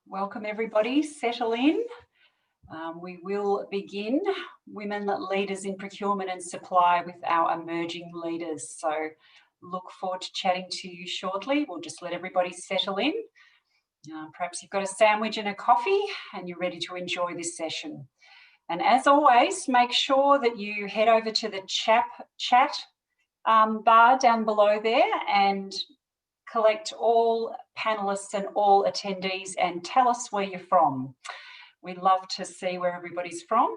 Welcome everybody, settle in. We will begin Women Leaders in Procurement and Supply with our emerging leaders. So look forward to chatting to you shortly. We'll just let everybody settle in. Perhaps you've got a sandwich and a coffee and you're ready to enjoy this session. And as always, make sure that you head over to the chat bar down below there and collect all panellists and all attendees and tell us where you're from. We'd love to see where everybody's from.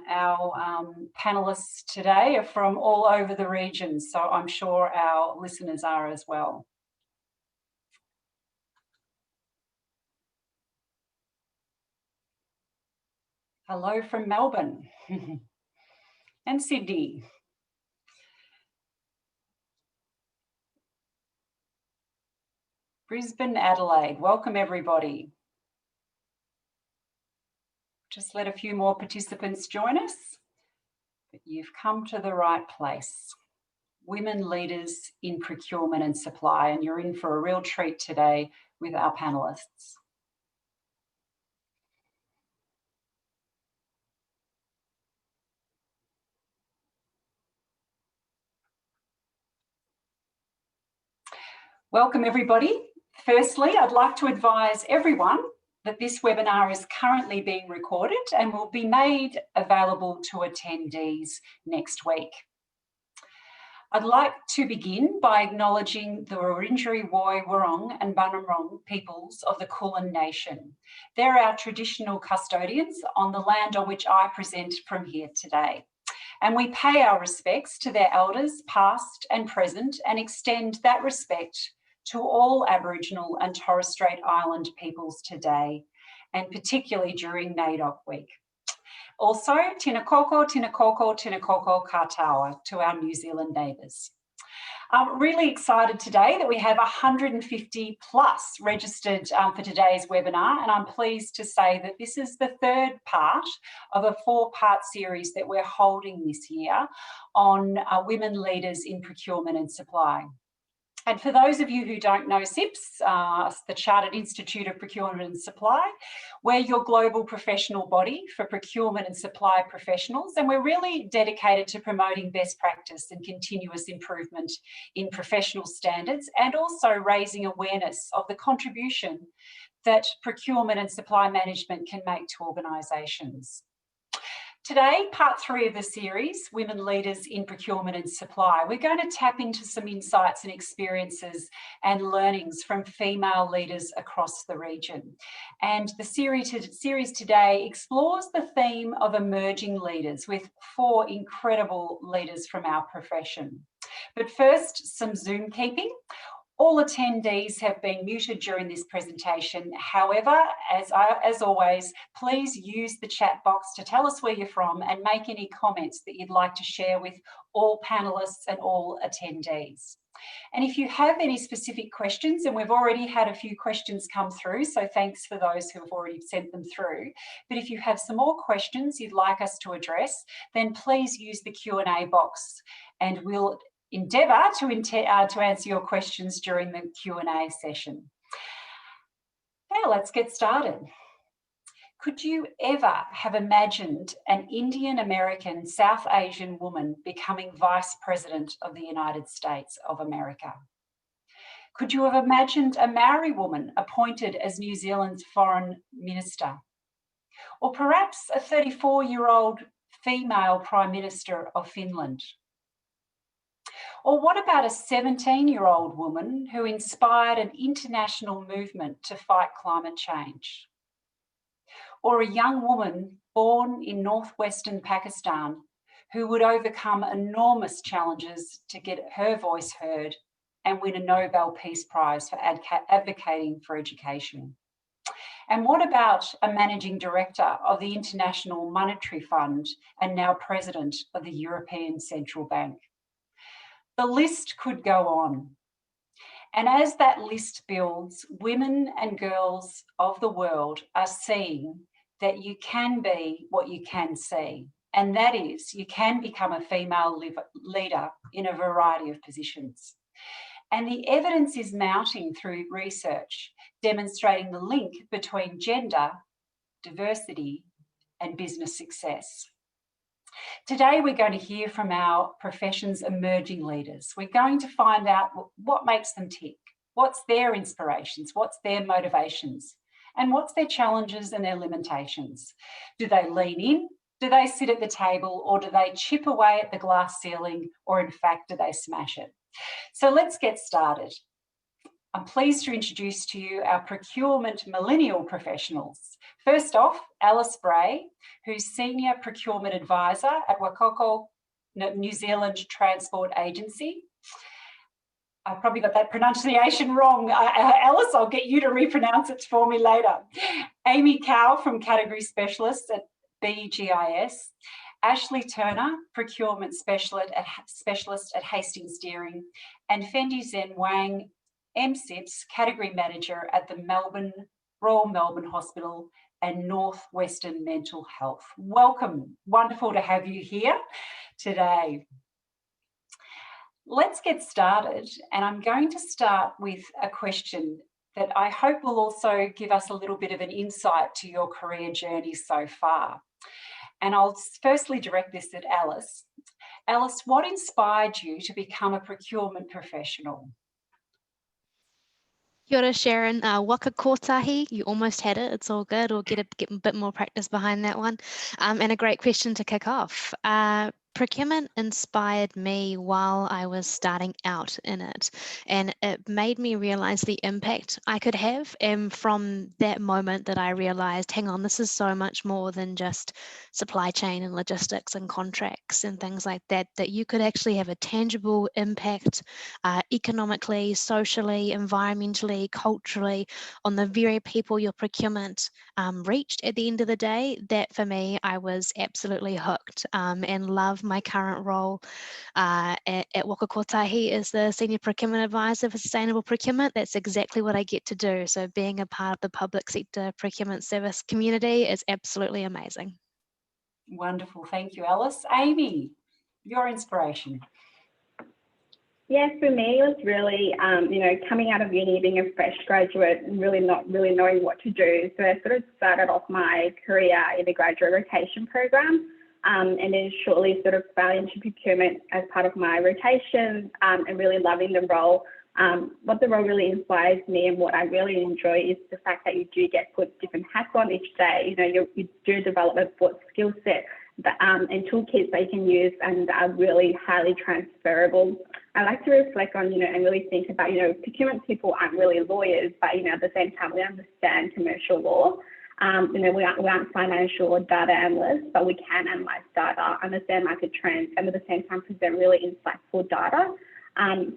Our panellists today are from all over the region, so I'm sure our listeners are as well. Hello from Melbourne and Sydney. Brisbane, Adelaide, welcome everybody. Just let a few more participants join us, but you've come to the right place. Women Leaders in Procurement and Supply, and you're in for a real treat today with our panellists. Welcome everybody. Firstly, I'd like to advise everyone that this webinar is currently being recorded and will be made available to attendees next week. I'd like to begin by acknowledging the Wurundjeri Woi Wurrung and Bunurong peoples of the Kulin Nation. They're our traditional custodians on the land on which I present from here today. And we pay our respects to their elders, past and present, and extend that respect to all Aboriginal and Torres Strait Island peoples today, and particularly during NAIDOC week. Also, Tina Koko, Tina Koko, Tina Koko Katawa to our New Zealand neighbours. I'm really excited today that we have 150 plus registered for today's webinar, and I'm pleased to say that this is the third part of a 4-part series that we're holding this year on women leaders in procurement and supply. And for those of you who don't know CIPS, the Chartered Institute of Procurement and Supply, we're your global professional body for procurement and supply professionals, and we're really dedicated to promoting best practice and continuous improvement in professional standards, and also raising awareness of the contribution that procurement and supply management can make to organisations. Today, part 3 of the series, Women Leaders in Procurement and Supply, we're going to tap into some insights and experiences and learnings from female leaders across the region. And the series today explores the theme of emerging leaders with 4 incredible leaders from our profession. But first, some Zoom keeping. All attendees have been muted during this presentation. However, as always, please use the chat box to tell us where you're from and make any comments that you'd like to share with all panellists and all attendees. And if you have any specific questions, and we've already had a few questions come through, so thanks for those who have already sent them through. But if you have some more questions you'd like us to address, then please use the Q&A box and we'll endeavour to answer your questions during the Q&A session. Now let's get started. Could you ever have imagined an Indian American South Asian woman becoming Vice President of the United States of America? Could you have imagined a Maori woman appointed as New Zealand's Foreign Minister? Or perhaps a 34-year-old female Prime Minister of Finland? Or what about a 17-year-old woman who inspired an international movement to fight climate change? Or a young woman born in northwestern Pakistan who would overcome enormous challenges to get her voice heard and win a Nobel Peace Prize for advocating for education? And what about a managing director of the International Monetary Fund and now president of the European Central Bank? The list could go on. And as that list builds, women and girls of the world are seeing that you can be what you can see. And that is, you can become a female leader in a variety of positions. And the evidence is mounting through research, demonstrating the link between gender, diversity, and business success. Today, we're going to hear from our profession's emerging leaders. We're going to find out what makes them tick, what's their inspirations, what's their motivations, and what's their challenges and their limitations. Do they lean in? Do they sit at the table, or do they chip away at the glass ceiling, or in fact, do they smash it? So let's get started. I'm pleased to introduce to you our procurement millennial professionals. First off, Alice Bray, who's Senior Procurement Advisor at Waka, New Zealand Transport Agency. I probably got that pronunciation wrong. Alice, I'll get you to repronounce it for me later. Amy Cow from Category Specialist at BGIS. Ashleigh Turner, Procurement Specialist at Hasting Steering. And Fendi Zhen Wang, MCIPS Category Manager at the Royal Melbourne Hospital and NorthWestern Mental Health. Welcome. Wonderful to have you here today. Let's get started, and I'm going to start with a question that I hope will also give us a little bit of an insight to your career journey so far. And I'll firstly direct this at Alice. Alice, what inspired you to become a procurement professional? Kia ora, Sharon. Waka Kotahi, you almost had it. It's all good. We'll get a bit more practice behind that one. And a great question to kick off. Procurement inspired me while I was starting out in it, and it made me realize the impact I could have. And from that moment that I realized, hang on, this is so much more than just supply chain and logistics and contracts and things like that, that you could actually have a tangible impact economically, socially, environmentally, culturally on the very people your procurement reached at the end of the day. That for me, I was absolutely hooked and love my current role at Waka Kotahi as the Senior Procurement Advisor for Sustainable Procurement. That's exactly what I get to do. So being a part of the public sector procurement service community is absolutely amazing. Wonderful. Thank you, Alice. Amy, your inspiration. Yeah, for me, it was really, coming out of uni, being a fresh graduate and really not really knowing what to do. So I sort of started off my career in the graduate rotation program. And then shortly sort of fell into procurement as part of my rotation and really loving the role. What the role really inspires me and what I really enjoy is the fact that you do get put different hats on each day. You do develop a broad skill set and toolkits that you can use and are really highly transferable. I like to reflect on, and really think about, procurement people aren't really lawyers, but, at the same time, we understand commercial law. We aren't financial or data analysts, but we can analyze data, understand market trends, and at the same time present really insightful data.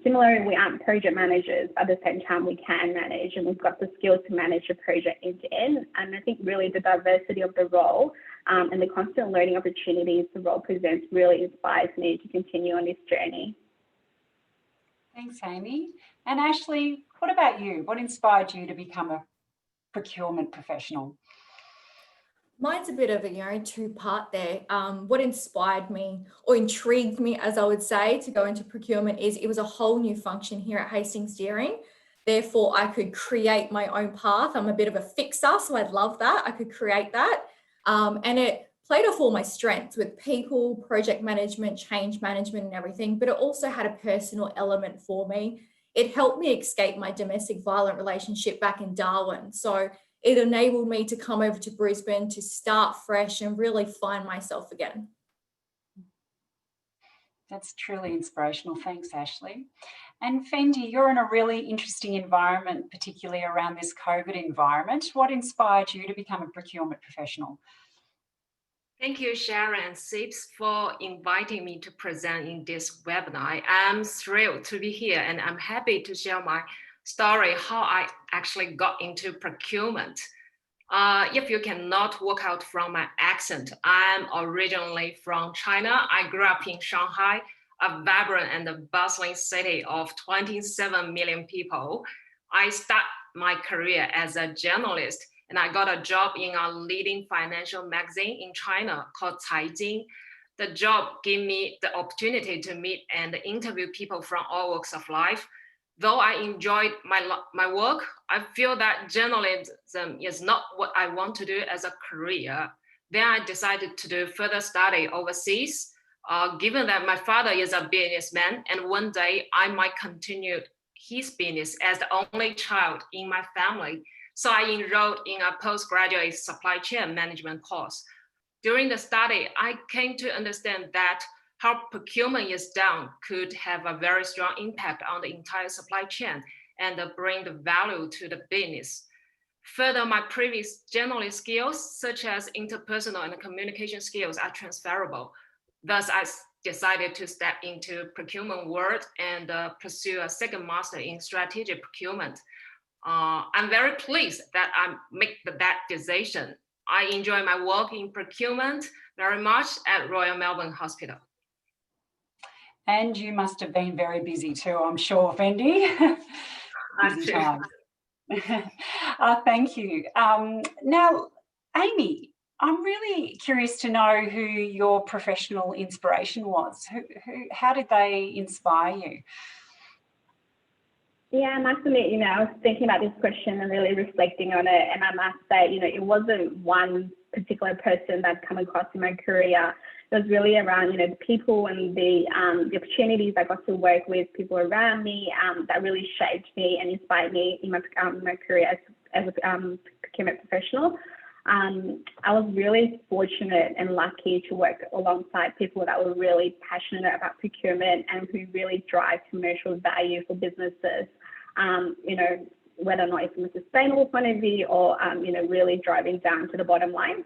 Similarly, we aren't project managers, but at the same time we can manage, and we've got the skills to manage a project end to end. And I think really the diversity of the role and the constant learning opportunities the role presents really inspires me to continue on this journey. Thanks, Amy. And Ashleigh, what about you? What inspired you to become a procurement professional? Mine's a bit of a two-part there. What inspired me or intrigued me, as I would say, to go into procurement is it was a whole new function here at Hasting Steering. Therefore, I could create my own path. I'm a bit of a fixer, so I'd love that. I could create that. And it played off all my strengths with people, project management, change management and everything, but it also had a personal element for me. It helped me escape my domestic violent relationship back in Darwin. So it enabled me to come over to Brisbane to start fresh and really find myself again. That's truly inspirational. Thanks, Ashleigh. And Fendi, you're in a really interesting environment, particularly around this COVID environment. What inspired you to become a procurement professional? Thank you, Sharon and CIPS, for inviting me to present in this webinar. I'm thrilled to be here, and I'm happy to share my story, how I actually got into procurement. If you cannot work out from my accent, I'm originally from China. I grew up in Shanghai, a vibrant and bustling city of 27 million people. I started my career as a journalist, and I got a job in a leading financial magazine in China called Caijing. The job gave me the opportunity to meet and interview people from all walks of life. Though I enjoyed my work, I feel that journalism is not what I want to do as a career. Then I decided to do further study overseas, given that my father is a businessman and one day I might continue his business as the only child in my family. So I enrolled in a postgraduate supply chain management course. During the study, I came to understand that how procurement is done could have a very strong impact on the entire supply chain and bring the value to the business. Further, my previous journalist skills, such as interpersonal and communication skills, are transferable. Thus, I decided to step into procurement world and pursue a second master in strategic procurement. I'm very pleased that I made that decision. I enjoy my work in procurement very much at Royal Melbourne Hospital. And you must have been very busy too, I'm sure, Fendi. Busy time. Thank you. Now, Amy, I'm really curious to know who your professional inspiration was. How did they inspire you? Yeah, I must admit, I was thinking about this question and really reflecting on it. And I must say, it wasn't one particular person that I'd come across in my career. It was really around, the people and the opportunities I got to work with people around me that really shaped me and inspired me in my career as a procurement professional. I was really fortunate and lucky to work alongside people that were really passionate about procurement and who really drive commercial value for businesses, whether or not it's from a sustainable point of view or, really driving down to the bottom line.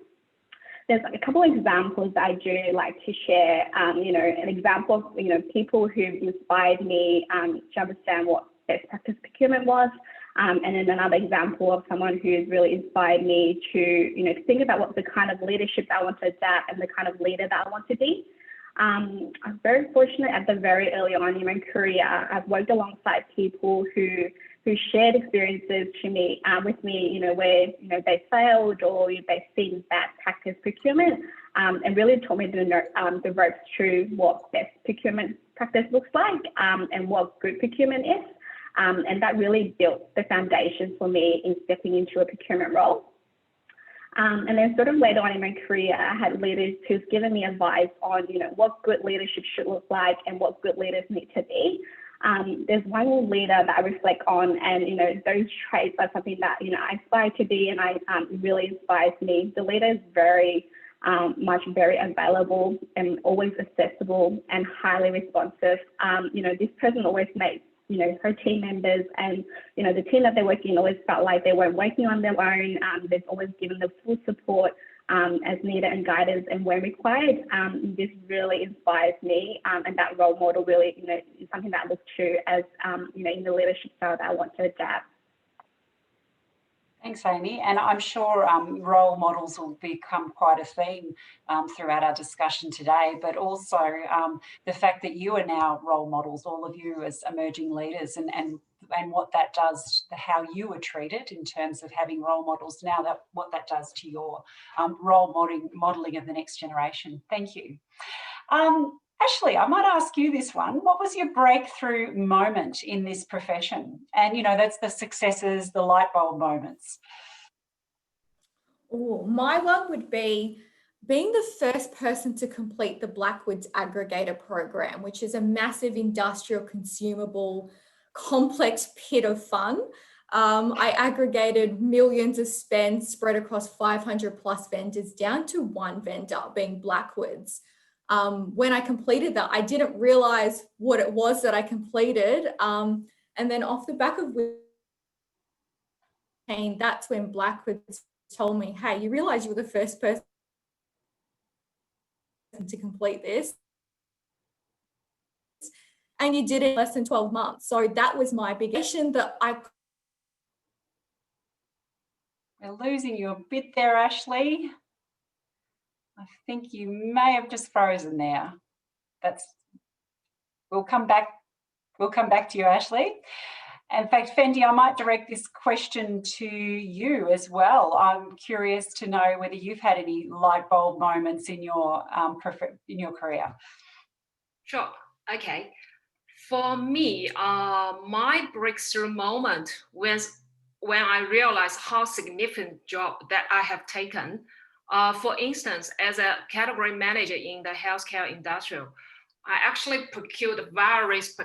There's a couple of examples I do like to share, an example of, people who inspired me to understand what best practice procurement was. And then another example of someone who's really inspired me to, think about what the kind of leadership I want to adapt and the kind of leader that I want to be. I'm very fortunate at the very early on in my career. I've worked alongside people who shared experiences with me, where, they failed or they've seen bad practice procurement and really taught me the ropes through what best procurement practice looks like and what good procurement is. And that really built the foundation for me in stepping into a procurement role. And then sort of later on in my career, I had leaders who've given me advice on, what good leadership should look like and what good leaders need to be. There's one leader that I reflect on and, those traits are something that, I aspire to be and really inspires me. The leader is very available and always accessible and highly responsive. This person always makes her team members and, the team that they're working in always felt like they weren't working on their own. They've always given the full support as needed and guidance and when required. This really inspires me and that role model really, is something that I look to as, in the leadership style that I want to adapt. Thanks, Amy. And I'm sure role models will become quite a theme throughout our discussion today, but also the fact that you are now role models, all of you as emerging leaders and what that does, how you were treated in terms of having role models now, what that does to your role modelling of the next generation. Thank you. Ashleigh, I might ask you this one. What was your breakthrough moment in this profession? And, that's the successes, the light bulb moments. Oh, my one would be being the first person to complete the Blackwoods Aggregator program, which is a massive industrial consumable complex pit of fun. I aggregated millions of spend spread across 500 plus vendors down to one vendor, being Blackwoods. When I completed that, I didn't realize what it was that I completed. And then off the back of which, that's when Blackwoods told me, hey, you realize you were the first person to complete this. And you did it in less than 12 months. So that was my big mission that We're losing you a bit there, Ashleigh. I think you may have just frozen there. We'll come back to you, Ashleigh. In fact, Fendi, I might direct this question to you as well. I'm curious to know whether you've had any light bulb moments in your career. Sure. Okay. For me, my breakthrough moment was when I realized how significant job that I have taken. For instance, as a category manager in the healthcare industry, I actually procured various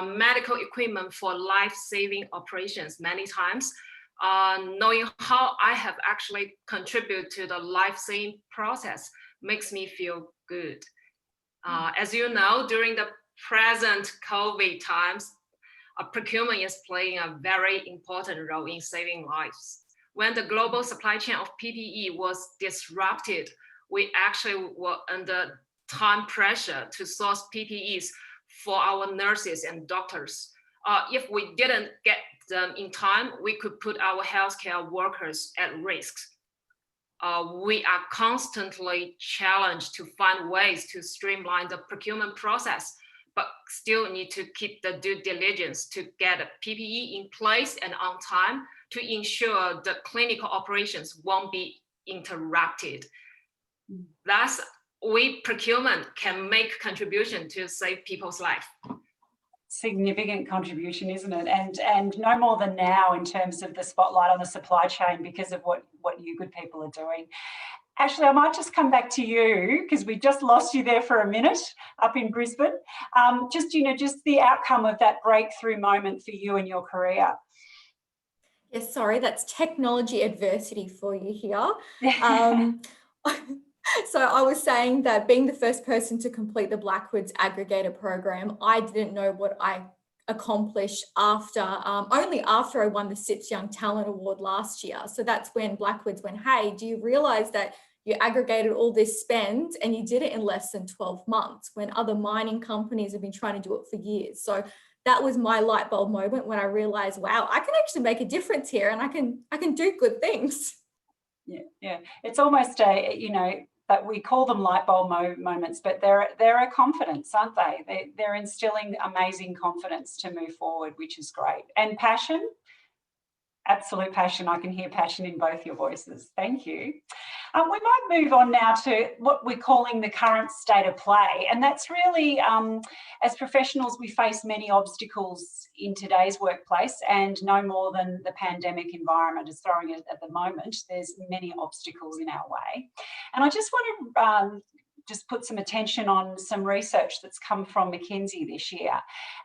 medical equipment for life-saving operations many times. Knowing how I have actually contributed to the life-saving process makes me feel good. As you know, during the present COVID times, procurement is playing a very important role in saving lives. When the global supply chain of PPE was disrupted, we actually were under time pressure to source PPEs for our nurses and doctors. If we didn't get them in time, we could put our healthcare workers at risk. We are constantly challenged to find ways to streamline the procurement process, but still need to keep the due diligence to get a PPE in place and on time to ensure the clinical operations won't be interrupted. Thus, we procurement can make contribution to save people's life. Significant contribution, isn't it? And no more than now in terms of the spotlight on the supply chain because of what you good people are doing. Ashleigh, I might just come back to you because we just lost you there for a minute up in Brisbane. Just the outcome of that breakthrough moment for you and your career. Yes, sorry, that's technology adversity for you here. So I was saying that being the first person to complete the Blackwoods aggregator program, I didn't know what I accomplished only after I won the CIPS Young Talent Award last year. So that's when Blackwoods went, hey, do you realize that you aggregated all this spend and you did it in less than 12 months when other mining companies have been trying to do it for years? So that was my light bulb moment when I realized, wow, I can actually make a difference here and I can do good things. Yeah. It's almost that we call them light bulb moments, but they're a confidence, aren't they? They're instilling amazing confidence to move forward, which is great. And passion, absolute passion. I can hear passion in both your voices. Thank you. We might move on now to what we're calling the current state of play. And that's really, as professionals, we face many obstacles in today's workplace, and no more than the pandemic environment is throwing it at the moment. There's many obstacles in our way. And I just want to just put some attention on some research that's come from McKinsey this year.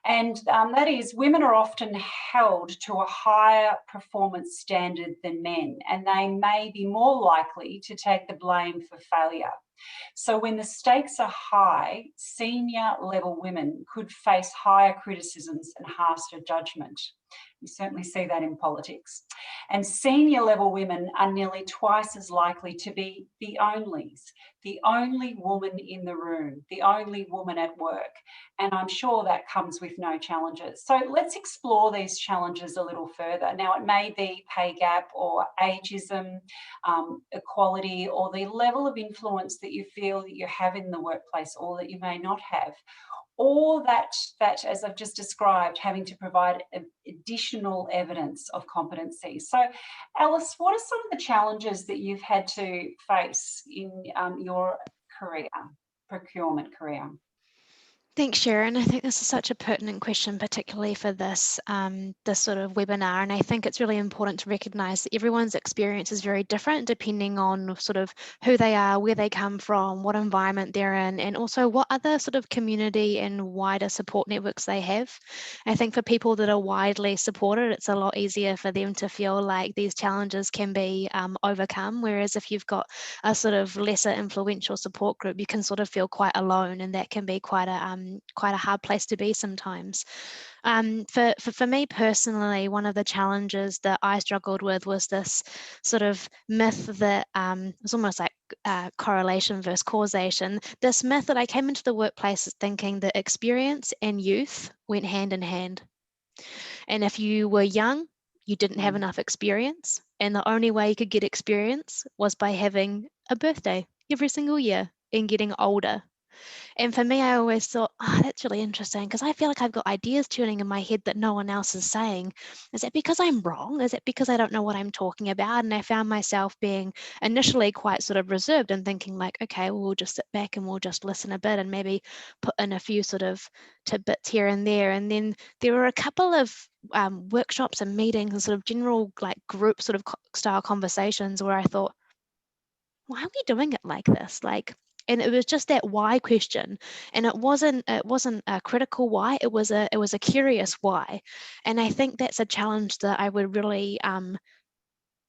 And that is, women are often held to a higher performance standard than men, and they may be more likely to take the blame for failure. So when the stakes are high, senior level women could face higher criticisms and harsher judgment. We certainly see that in politics. And senior level women are nearly twice as likely to be the only woman in the room, the only woman at work. And I'm sure that comes with no challenges. So let's explore these challenges a little further. Now, it may be pay gap or ageism, equality, or the level of influence that you feel that you have in the workplace or that you may not have. Or that, as I've just described, having to provide additional evidence of competency. So, Alice, what are some of the challenges that you've had to face in your career, procurement career? Thanks, Sharon. I think this is such a pertinent question, particularly for this sort of webinar. And I think it's really important to recognise that everyone's experience is very different depending on sort of who they are, where they come from, what environment they're in, and also what other sort of community and wider support networks they have. I think for people that are widely supported, it's a lot easier for them to feel like these challenges can be overcome. Whereas if you've got a sort of lesser influential support group, you can sort of feel quite alone, and that can be quite a hard place to be sometimes. For me personally, one of the challenges that I struggled with was this sort of myth that it's almost like correlation versus causation. This myth that I came into the workplace thinking that experience and youth went hand in hand. And if you were young, you didn't have enough experience. And the only way you could get experience was by having a birthday every single year and getting older And for me, I always thought, oh, that's really interesting, because I feel like I've got ideas turning in my head that no one else is saying. Is that because I'm wrong? Is it because I don't know what I'm talking about? And I found myself being initially quite sort of reserved and thinking like, okay, well, we'll just sit back and we'll just listen a bit and maybe put in a few sort of tidbits here and there. And then there were a couple of workshops and meetings and sort of general like group sort of style conversations where I thought, why are we doing it like this? Like, and it was just that why question, and it wasn't a critical why, it was a curious why. And I think that's a challenge that I would really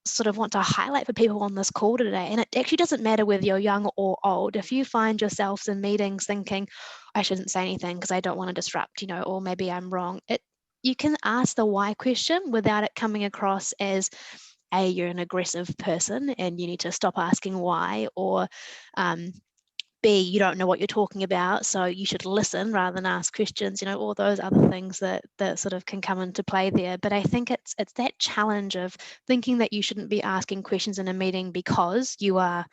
sort of want to highlight for people on this call today. And it actually doesn't matter whether you're young or old. If you find yourselves in meetings thinking, I shouldn't say anything because I don't want to disrupt, or maybe I'm wrong, you can ask the why question without it coming across as A, you're an aggressive person and you need to stop asking why, or B, you don't know what you're talking about, so you should listen rather than ask questions, all those other things that sort of can come into play there. But I think it's that challenge of thinking that you shouldn't be asking questions in a meeting because you are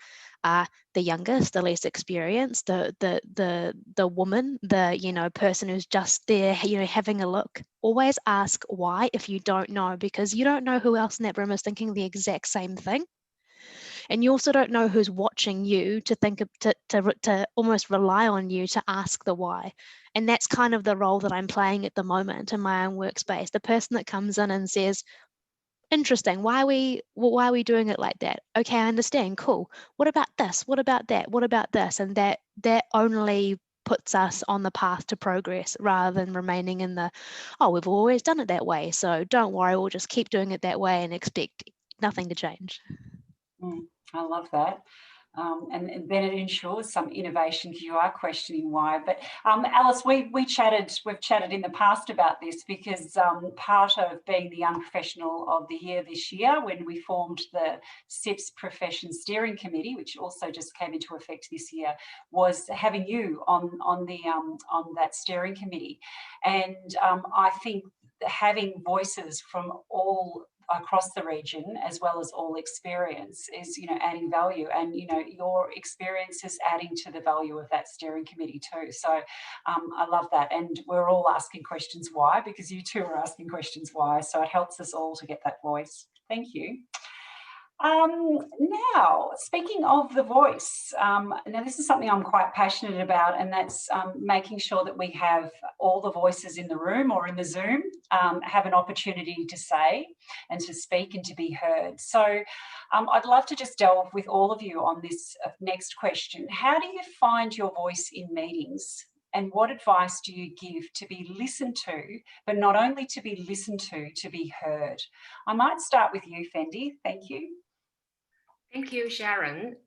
the youngest, the less experienced, the woman, the person who's just there, having a look. Always ask why if you don't know, because you don't know who else in that room is thinking the exact same thing. And you also don't know who's watching you to think of, to almost rely on you to ask the why. And that's kind of the role that I'm playing at the moment in my own workspace. The person that comes in and says, interesting, why are we doing it like that? Okay, I understand, cool. What about this? What about that? What about this? And that only puts us on the path to progress rather than remaining in the, oh, we've always done it that way, so don't worry, we'll just keep doing it that way and expect nothing to change. I love that. And then it ensures some innovation because you are questioning why. But Alice, we've chatted in the past about this because part of being the Unprofessional of the Year this year, when we formed the CIPS Profession Steering Committee, which also just came into effect this year, was having you on that steering committee. And I think having voices from all across the region as well as all experience is adding value, and your experience is adding to the value of that steering committee too. So I love that, and we're all asking questions why, because you two are asking questions why, so it helps us all to get that voice. Thank you. Now, speaking of the voice, now this is something I'm quite passionate about, and that's making sure that we have all the voices in the room or in the Zoom have an opportunity to say and to speak and to be heard. So I'd love to just delve with all of you on this next question. How do you find your voice in meetings? And what advice do you give to be listened to, but not only to be listened to be heard? I might start with you, Fendi. Thank you. Thank you, Sharon.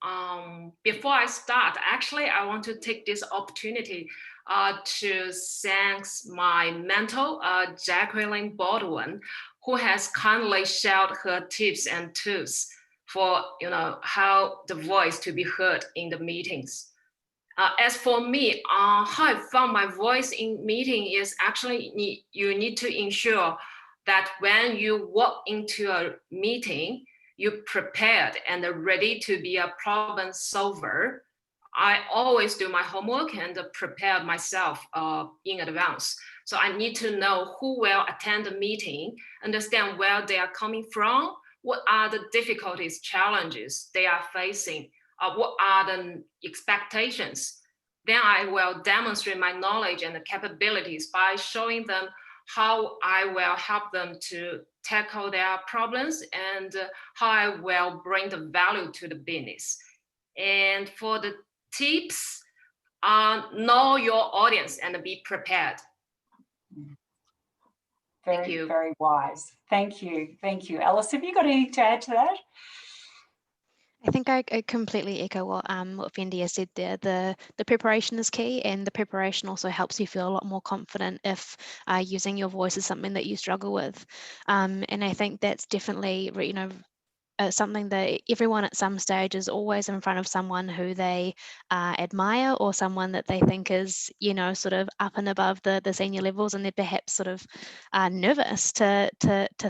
Before I start, actually, I want to take this opportunity to thank my mentor, Jacqueline Baldwin, who has kindly shared her tips and tools for how the voice to be heard in the meetings. As for me, how I found my voice in meeting is actually you need to ensure that when you walk into a meeting, you're prepared and ready to be a problem solver. I always do my homework and prepare myself in advance. So I need to know who will attend the meeting, understand where they are coming from, what are the difficulties, challenges they are facing, what are the expectations. Then I will demonstrate my knowledge and the capabilities by showing them how I will help them to tackle their problems and how I will bring the value to the business. And for the tips, know your audience and be prepared. Thank you. Very wise. Thank you. Thank you. Alice, have you got anything to add to that? I think I completely echo what Fendi has said there. The preparation is key, and the preparation also helps you feel a lot more confident if using your voice is something that you struggle with. And I think that's definitely, something that everyone at some stage is always in front of someone who they admire, or someone that they think is, you know, sort of up and above the senior levels, and they're perhaps sort of nervous to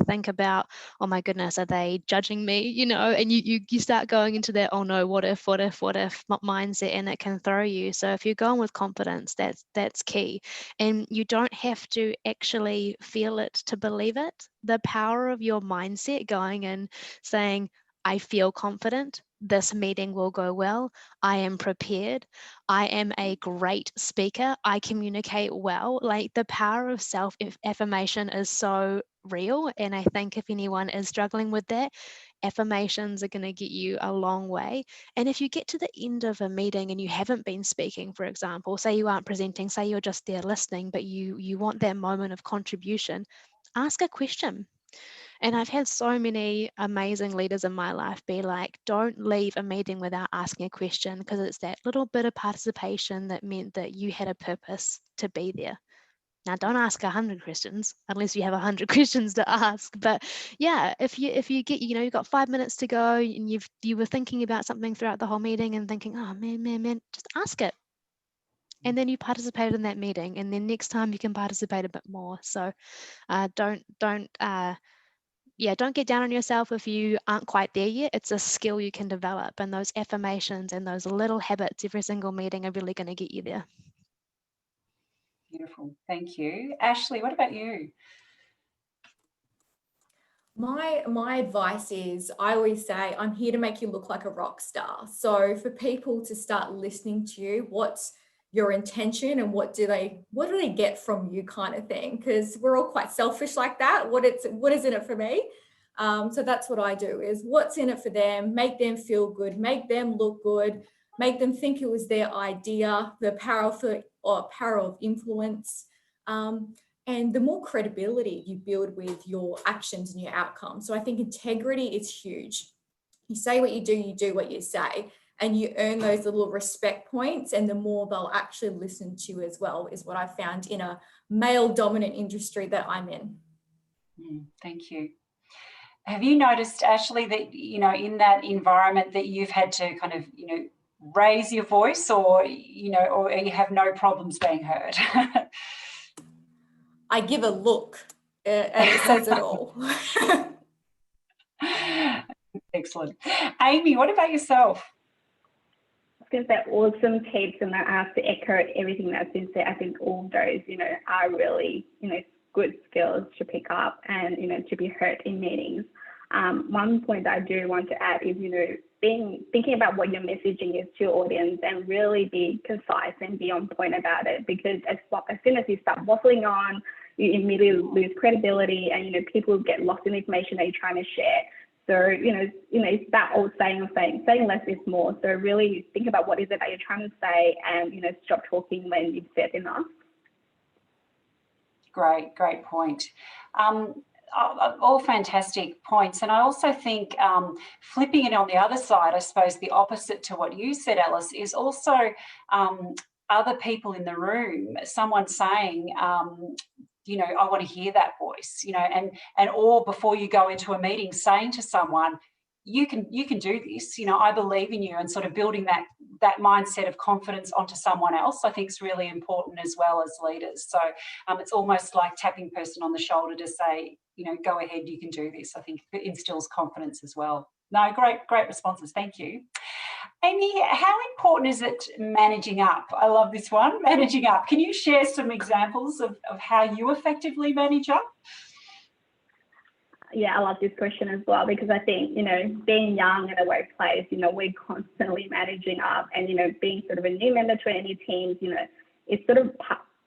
think about, oh my goodness, are they judging me, you know, and you start going into that, oh no, what if mindset, and it can throw you. So if you're going with confidence, that's key, and you don't have to actually feel it to believe it. The power of your mindset going in saying, I feel confident, this meeting will go well, I am prepared, I am a great speaker, I communicate well. Like, the power of self-affirmation is so real, and I think if anyone is struggling with that, affirmations are going to get you a long way. And if you get to the end of a meeting and you haven't been speaking, for example, say you aren't presenting, say you're just there listening, but you want that moment of contribution, ask a question. And I've had so many amazing leaders in my life be like, don't leave a meeting without asking a question, because it's that little bit of participation that meant that you had a purpose to be there. Now, don't ask 100 questions unless you have 100 questions to ask. But yeah, if you get, you know, you've got 5 minutes to go and you were thinking about something throughout the whole meeting and thinking, oh man, just ask it. And then you participated in that meeting, and then next time you can participate a bit more. So don't get down on yourself if you aren't quite there yet. It's a skill you can develop, and those affirmations and those little habits every single meeting are really going to get you there. Beautiful. Thank you. Ashleigh, what about you? My advice is, I always say, I'm here to make you look like a rock star. So for people to start listening to you, what's your intention and what do they get from you, kind of thing, because we're all quite selfish like that. What is in it for me? So that's what I do, is what's in it for them, make them feel good, make them look good, make them think it was their idea, the power of influence. And the more credibility you build with your actions and your outcomes. So I think integrity is huge. You say what you do what you say, and you earn those little respect points, and the more they'll actually listen to you as well, is what I found in a male-dominant industry that I'm in. Thank you. Have you noticed, Ashleigh, that, you know, in that environment that you've had to kind of, you know, raise your voice, or, you know, or you have no problems being heard? I give a look, and it says it all. Excellent. Amy, what about yourself? I think they're awesome tips, and I have to echo everything that's been said. I think all of those, you know, are really, you know, good skills to pick up and, you know, to be heard in meetings. One point that I do want to add is, you know, thinking about what your messaging is to your audience, and really be concise and be on point about it, because as soon as you start waffling on, you immediately lose credibility, and, you know, people get lost in the information that you're trying to share. So, you know, it's that old saying less is more. So really think about what is it that you're trying to say, and, you know, stop talking when you've said enough. Great point. All fantastic points. And I also think flipping it on the other side, I suppose the opposite to what you said, Alice, is also other people in the room, someone saying, you know, I want to hear that voice, you know, and or before you go into a meeting, saying to someone, you can do this, you know, I believe in you, and sort of building that mindset of confidence onto someone else, I think is really important as well as leaders. So it's almost like tapping a person on the shoulder to say, you know, go ahead, you can do this. I think it instills confidence as well. No, great responses. Thank you. Amy, how important is it managing up? I love this one, managing up. Can you share some examples of how you effectively manage up? Yeah, I love this question as well, because I think, you know, being young in a workplace, you know, we're constantly managing up, and, you know, being sort of a new member to any teams, you know, it's sort of,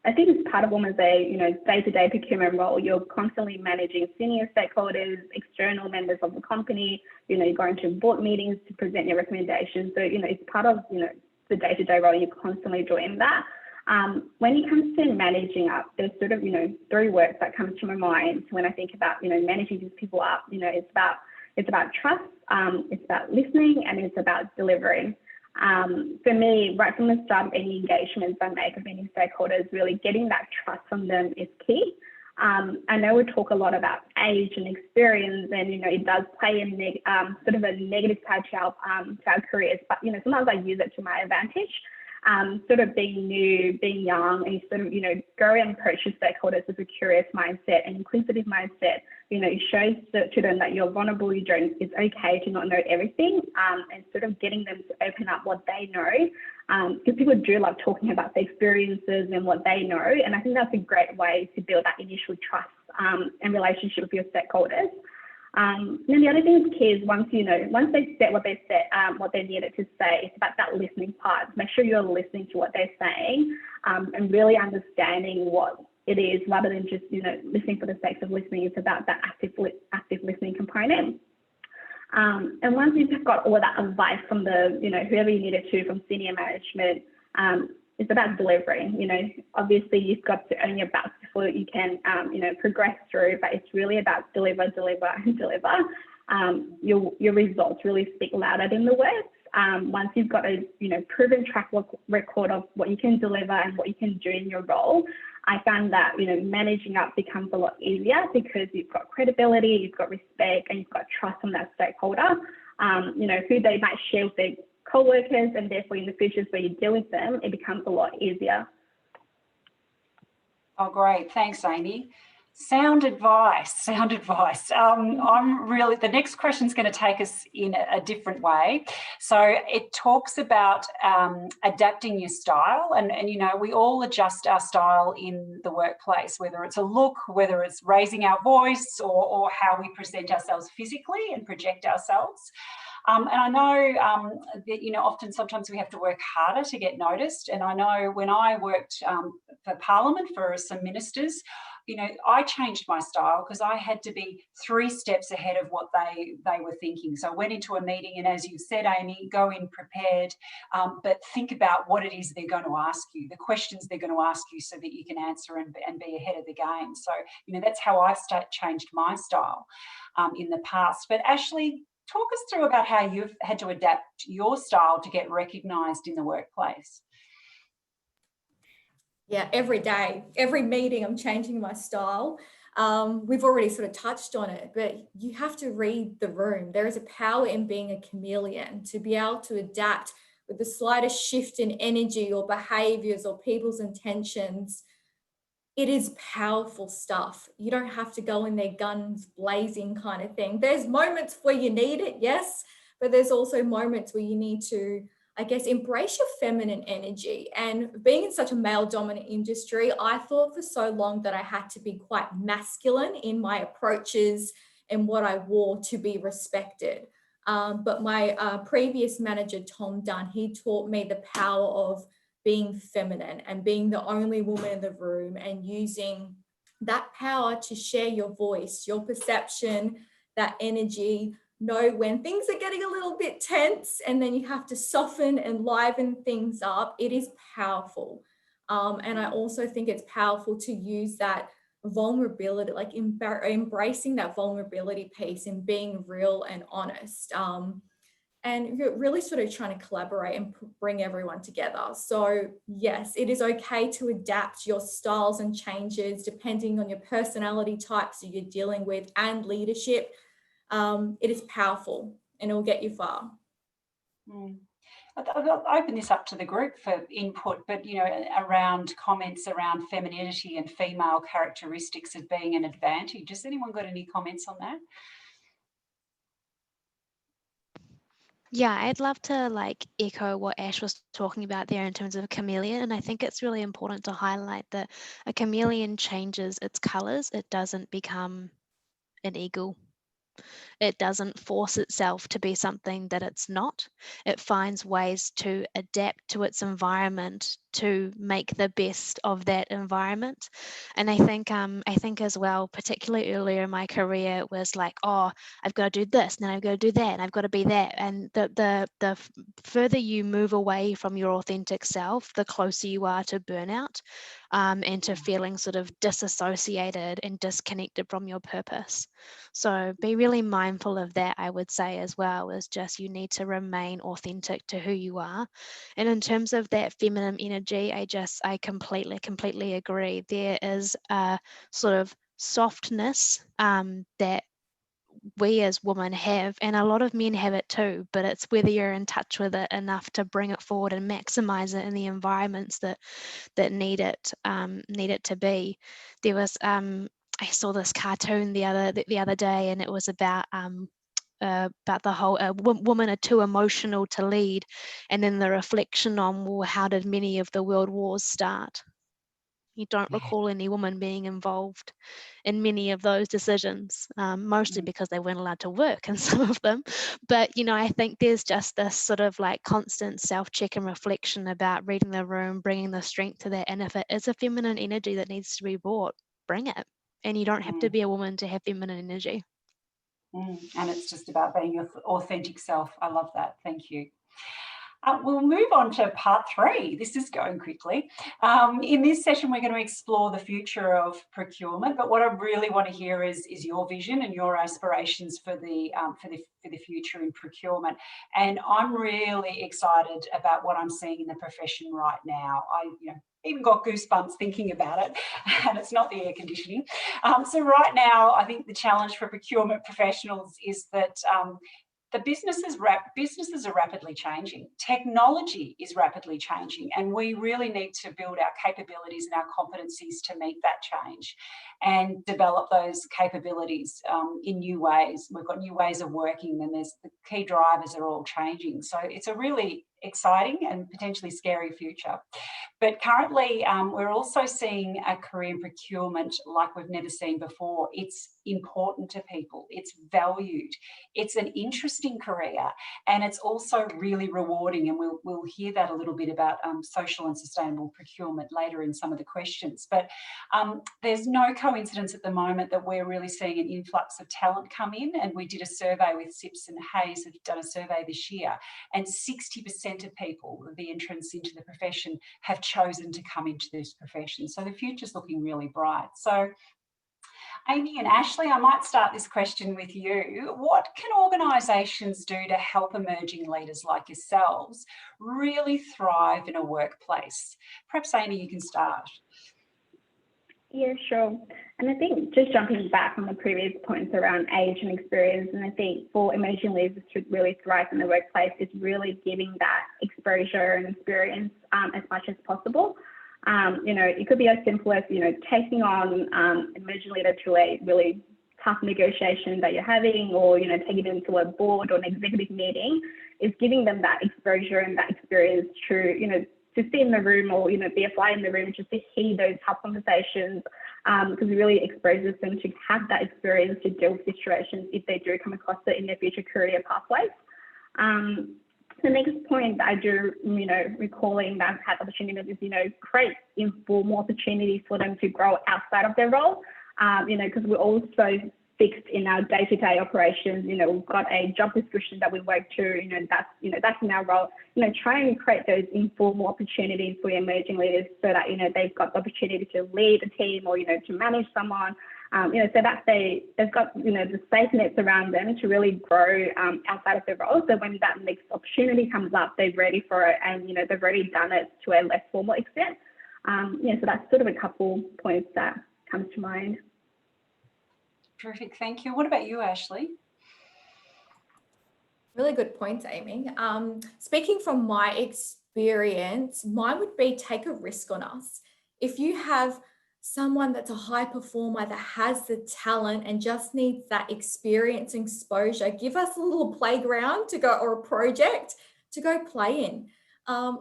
I think it's part of almost a, you know, day-to-day procurement role. You're constantly managing senior stakeholders, external members of the company, you know, you're going to board meetings to present your recommendations. So, you know, it's part of, you know, the day-to-day role. You're constantly doing that. When it comes to managing up, there's sort of, you know, 3 words that come to my mind when I think about, you know, managing these people up. You know, it's about trust, it's about listening, and it's about delivering. For me, right from the start of any engagements I make with any stakeholders, really getting that trust from them is key. I know we talk a lot about age and experience, and it does play a sort of a negative side to our careers. But sometimes I use it to my advantage. Sort of being new, being young, and sort of go and approach your stakeholders with a curious mindset and inquisitive mindset. It shows to them that you're vulnerable. It's okay to not know everything, and sort of getting them to open up what they know, because people do love talking about their experiences and what they know, and I think that's a great way to build that initial trust and relationship with your stakeholders. And the other thing that's key is once they set what they needed to say, it's about that listening part. Make sure you're listening to what they're saying, and really understanding what it is, rather than just listening for the sake of listening. It's about that active listening component. And once you've got all that advice from whoever you needed to, from senior management, it's about delivering. Obviously you've got to earn your backs before you can, progress through, but it's really about deliver. Your results really speak louder than the words. Once you've got a, proven track record of what you can deliver and what you can do in your role, I found that, managing up becomes a lot easier, because you've got credibility, you've got respect, and you've got trust from that stakeholder, who they might share with their co-workers, and therefore in the futures where you deal with them, it becomes a lot easier. Oh, great. Thanks, Amy. Sound advice. The next question is going to take us in a different way. So it talks about adapting your style, and we all adjust our style in the workplace, whether it's a look, whether it's raising our voice, or how we present ourselves physically and project ourselves. And I know that, sometimes we have to work harder to get noticed. And I know when I worked for Parliament for some ministers, I changed my style because I had to be 3 steps ahead of what they were thinking. So I went into a meeting, and as you said, Amy, go in prepared, but think about what it is they're going to ask you, the questions they're going to ask you, so that you can answer and be ahead of the game. So, that's how I've changed my style in the past. But Ashleigh, talk us through about how you've had to adapt your style to get recognised in the workplace. Yeah, every day, every meeting, I'm changing my style. We've already sort of touched on it, but you have to read the room. There is a power in being a chameleon, to be able to adapt with the slightest shift in energy or behaviours or people's intentions. It is powerful stuff. You don't have to go in there guns blazing kind of thing. There's moments where you need it, yes, but there's also moments where you need to, I guess, embrace your feminine energy. And being in such a male dominant industry, I thought for so long that I had to be quite masculine in my approaches and what I wore to be respected. But my previous manager, Tom Dunn, he taught me the power of being feminine and being the only woman in the room, and using that power to share your voice, your perception, that energy. Know when things are getting a little bit tense, and then you have to soften and liven things up. It is powerful. And I also think it's powerful to use that vulnerability, like embracing that vulnerability piece and being real and honest. And you're really sort of trying to collaborate and bring everyone together. So yes, it is okay to adapt your styles and changes depending on your personality types that you're dealing with and leadership. It is powerful, and it will get you far. I'll open this up to the group for input, but around comments around femininity and female characteristics as being an advantage. Has anyone got any comments on that? Yeah, I'd love to echo what Ash was talking about there in terms of a chameleon. And I think it's really important to highlight that a chameleon changes its colors. It doesn't become an eagle. It doesn't force itself to be something that it's not. It finds ways to adapt to its environment to make the best of that environment. And I think as well, particularly earlier in my career, it was like, oh, I've got to do this, and then I've got to do that, and I've got to be that. And the further you move away from your authentic self, the closer you are to burnout, and to feeling sort of disassociated and disconnected from your purpose. So be really mindful of that, I would say, as well, is just you need to remain authentic to who you are. And in terms of that feminine energy, I completely agree. There is a sort of softness that we as women have, and a lot of men have it too, but it's whether you're in touch with it enough to bring it forward and maximize it in the environments that need it to be. There was I saw this cartoon the other day, and it was about the whole women are too emotional to lead, and then the reflection on, well, how did many of the world wars start? You don't recall any woman being involved in many of those decisions, mostly because they weren't allowed to work in some of them. But, you know, I think there's just this sort of like constant self-check and reflection about reading the room, bringing the strength to that. And if it is a feminine energy that needs to be brought, bring it. And you don't have to be a woman to have feminine energy. And it's just about being your authentic self. I love that. Thank you. We'll move on to part 3. This is going quickly. In this session, we're going to explore the future of procurement. But what I really want to hear is your vision and your aspirations for the future in procurement. And I'm really excited about what I'm seeing in the profession right now. I even got goosebumps thinking about it, and it's not the air conditioning. So right now, I think the challenge for procurement professionals is that the businesses are rapidly changing. Technology is rapidly changing, and we really need to build our capabilities and our competencies to meet that change and develop those capabilities in new ways. We've got new ways of working, and the key drivers are all changing. So it's a really exciting and potentially scary future. But currently, we're also seeing a career in procurement like we've never seen before. It's important to people. It's valued. It's an interesting career, and it's also really rewarding. And we'll hear that a little bit about social and sustainable procurement later in some of the questions. But there's no coincidence at the moment that we're really seeing an influx of talent come in. And we did a survey with CIPS and Hayes, have done a survey this year, and 60% of people, the entrants into the profession, have chosen to come into this profession. So the future's looking really bright. So Amy and Ashleigh, I might start this question with you. What can organisations do to help emerging leaders like yourselves really thrive in a workplace? Perhaps, Amy, you can start. Yeah, sure. And I think just jumping back on the previous points around age and experience, and I think for emerging leaders to really thrive in the workplace is really giving that exposure and experience as much as possible. It could be as simple as, taking on emerging leader to a really tough negotiation that you're having, or, taking them to a board or an executive meeting, is giving them that exposure and that experience to, to sit in the room or, be a fly in the room, just to hear those tough conversations, because it really exposes them to have that experience to deal with situations if they do come across it in their future career pathways. The next point that I do, recalling that I've had opportunities is, create informal opportunities for them to grow outside of their role, because we're also fixed in our day-to-day operations. We've got a job description that we work to, that's in our role. Try and create those informal opportunities for emerging leaders so that, they've got the opportunity to lead a team or, to manage someone. So that they've got, the safe nets around them to really grow outside of their role. So when that next opportunity comes up, they're ready for it, and, they've already done it to a less formal extent. So that's sort of a couple points that comes to mind. Terrific, thank you. What about you, Ashleigh? Really good points, Amy. Speaking from my experience, mine would be take a risk on us. If you have someone that's a high performer that has the talent and just needs that experience and exposure, give us a little playground to go, or a project to go play in.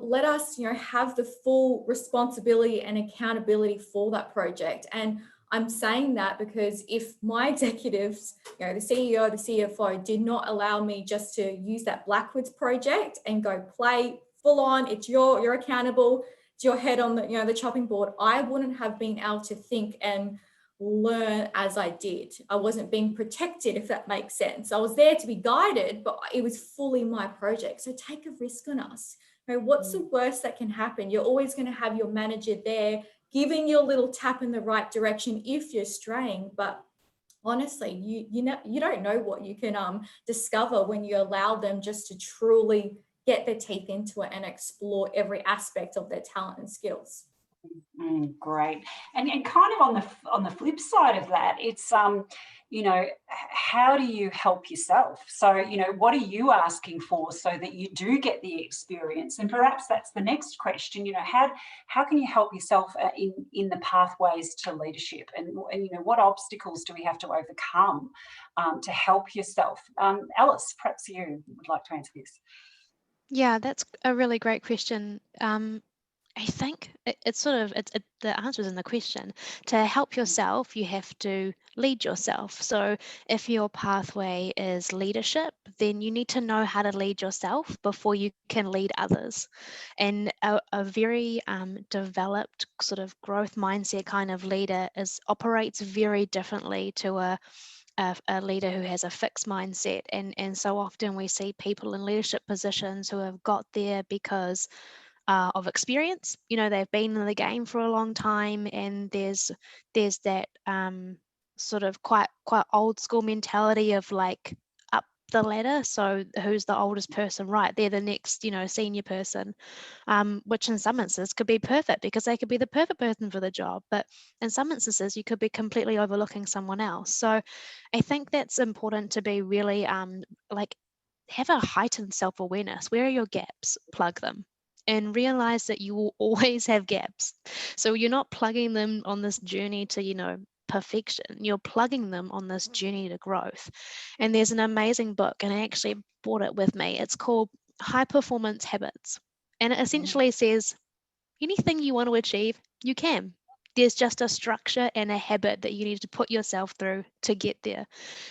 Let us, have the full responsibility and accountability for that project. And I'm saying that because if my executives, the CEO, the CFO, did not allow me just to use that Blackwards project and go play full on, you're accountable, it's your head on the, the chopping board, I wouldn't have been able to think and learn as I did. I wasn't being protected, if that makes sense. I was there to be guided, but it was fully my project. So take a risk on us. What's the worst that can happen? You're always going to have your manager there giving you a little tap in the right direction if you're straying. But honestly, you don't know what you can discover when you allow them just to truly get their teeth into it and explore every aspect of their talent and skills. Great. And kind of on the flip side of that, it's you know, how do you help yourself? So, you know, what are you asking for so that you do get the experience? And perhaps that's the next question. You know, how can you help yourself in the pathways to leadership? And you know, what obstacles do we have to overcome to help yourself? Alice, perhaps you would like to answer this. Yeah, that's a really great question. I think the answer is in the question. To help yourself, you have to lead yourself. So if your pathway is leadership, then you need to know how to lead yourself before you can lead others. And a very developed sort of growth mindset kind of leader operates very differently to a leader who has a fixed mindset. And so often we see people in leadership positions who have got there because of experience. You know, they've been in the game for a long time, and there's that sort of quite old school mentality of like up the ladder. So who's the oldest person? Right, they're the next, you know, senior person, which in some instances could be perfect because they could be the perfect person for the job. But in some instances, you could be completely overlooking someone else. So I think that's important to be really like have a heightened self-awareness. Where are your gaps? Plug them. And realize that you will always have gaps. So you're not plugging them on this journey to, you know, perfection. You're plugging them on this journey to growth. And there's an amazing book, and I actually brought it with me. It's called High Performance Habits. And it essentially says anything you want to achieve, you can. There's just a structure and a habit that you need to put yourself through to get there.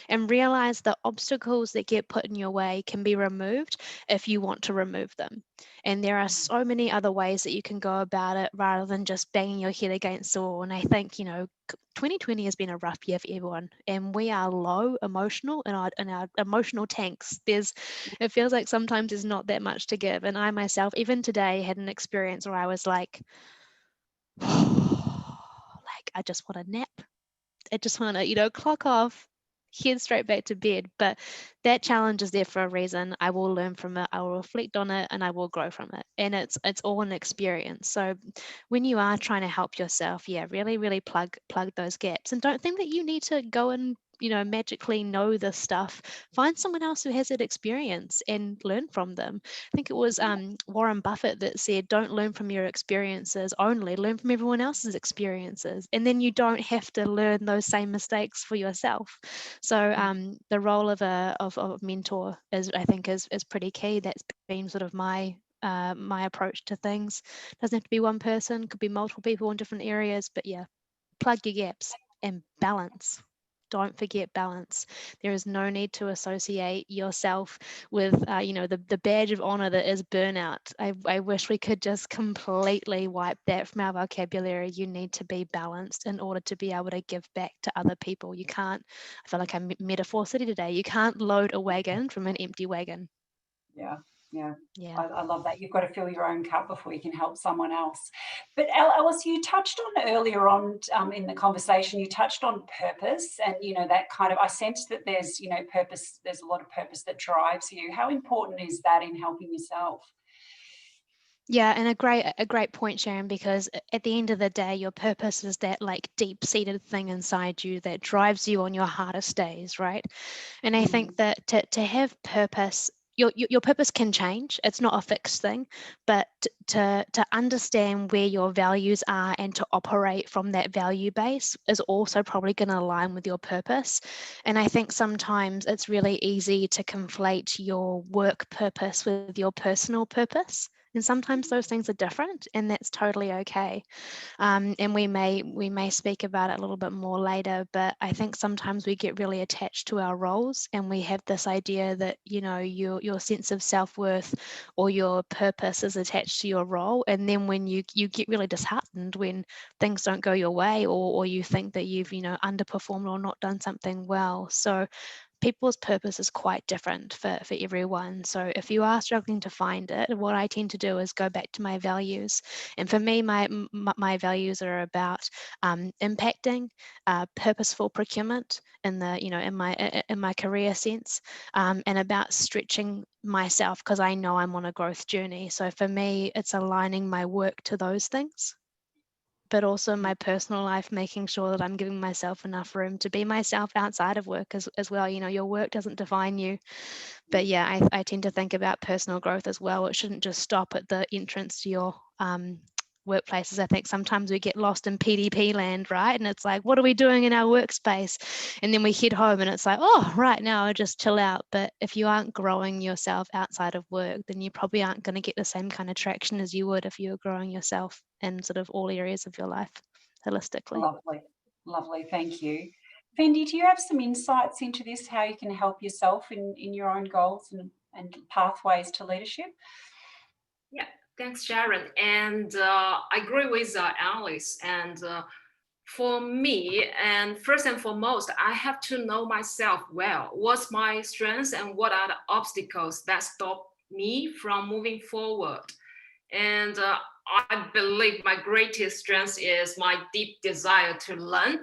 And realize the obstacles that get put in your way can be removed if you want to remove them. And there are so many other ways that you can go about it rather than just banging your head against the wall. And I think, you know, 2020 has been a rough year for everyone, and we are low emotional in our emotional tanks. It feels like sometimes there's not that much to give. And I myself, even today, had an experience where I was like, like I just want a nap. I just want to, you know, clock off, head straight back to bed. But that challenge is there for a reason. I will learn from it. I will reflect on it, and I will grow from it. And it's all an experience. So when you are trying to help yourself, yeah, really, really plug those gaps, and don't think that you need to go and, you know, magically know this stuff. Find someone else who has that experience and learn from them. I think it was Warren Buffett that said, don't learn from your experiences only, learn from everyone else's experiences. And then you don't have to learn those same mistakes for yourself. So the role of a mentor is pretty key. That's been sort of my approach to things. Doesn't have to be one person, could be multiple people in different areas, but yeah, plug your gaps and balance. Don't forget balance. There is no need to associate yourself with, you know, the badge of honor that is burnout. I wish we could just completely wipe that from our vocabulary. You need to be balanced in order to be able to give back to other people. You can't, I feel like I'm metaphor city today. You can't load a wagon from an empty wagon. Yeah. Yeah. I love that. You've got to fill your own cup before you can help someone else. But Alice, you touched on earlier on in the conversation, you touched on purpose, and, you know, that kind of, I sense that there's, you know, purpose, there's a lot of purpose that drives you. How important is that in helping yourself? Yeah, and a great point, Sharon, because at the end of the day, your purpose is that like deep-seated thing inside you that drives you on your hardest days, right? And I think that to have purpose, your purpose can change. It's not a fixed thing, but to understand where your values are and to operate from that value base is also probably going to align with your purpose. And I think sometimes it's really easy to conflate your work purpose with your personal purpose. And sometimes those things are different, and that's totally okay. And we may speak about it a little bit more later, but I think sometimes we get really attached to our roles, and we have this idea that, you know, your sense of self-worth or your purpose is attached to your role. And then when you get really disheartened when things don't go your way, or you think that you've, you know, underperformed or not done something well. So people's purpose is quite different for everyone. So if you are struggling to find it, what I tend to do is go back to my values. And for me, my values are about impacting, purposeful procurement in the, you know, in my career sense, and about stretching myself because I know I'm on a growth journey. So for me, it's aligning my work to those things. but also my personal life, making sure that I'm giving myself enough room to be myself outside of work as well. You know, your work doesn't define you. But yeah, I tend to think about personal growth as well. It shouldn't just stop at the entrance to your workplaces. I think sometimes we get lost in PDP land, right? And it's like, what are we doing in our workspace? And then we head home and it's like, oh, right now I just chill out. But if you aren't growing yourself outside of work, then you probably aren't going to get the same kind of traction as you would if you were growing yourself in sort of all areas of your life holistically. Lovely, lovely, thank you. Fendi, do you have some insights into this, how you can help yourself in your own goals and pathways to leadership? Yeah, thanks, Sharon. And I agree with Alice. And for me, and first and foremost, I have to know myself well. What's my strengths and what are the obstacles that stop me from moving forward? And I believe my greatest strength is my deep desire to learn.